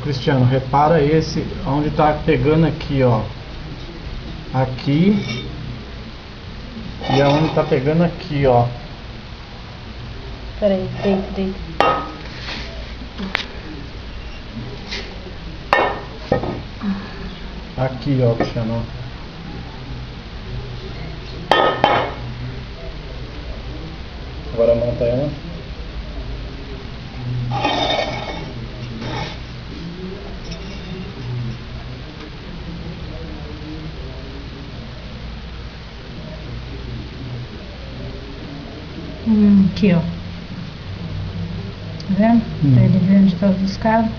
Cristiano, repara esse, onde tá pegando aqui, ó. Aqui. E aonde tá pegando aqui, ó. Peraí, deita. Aqui, ó, Cristiano. Agora monta ela. Aqui, ó. Tá vendo? Pra ele ver onde tá os cabos.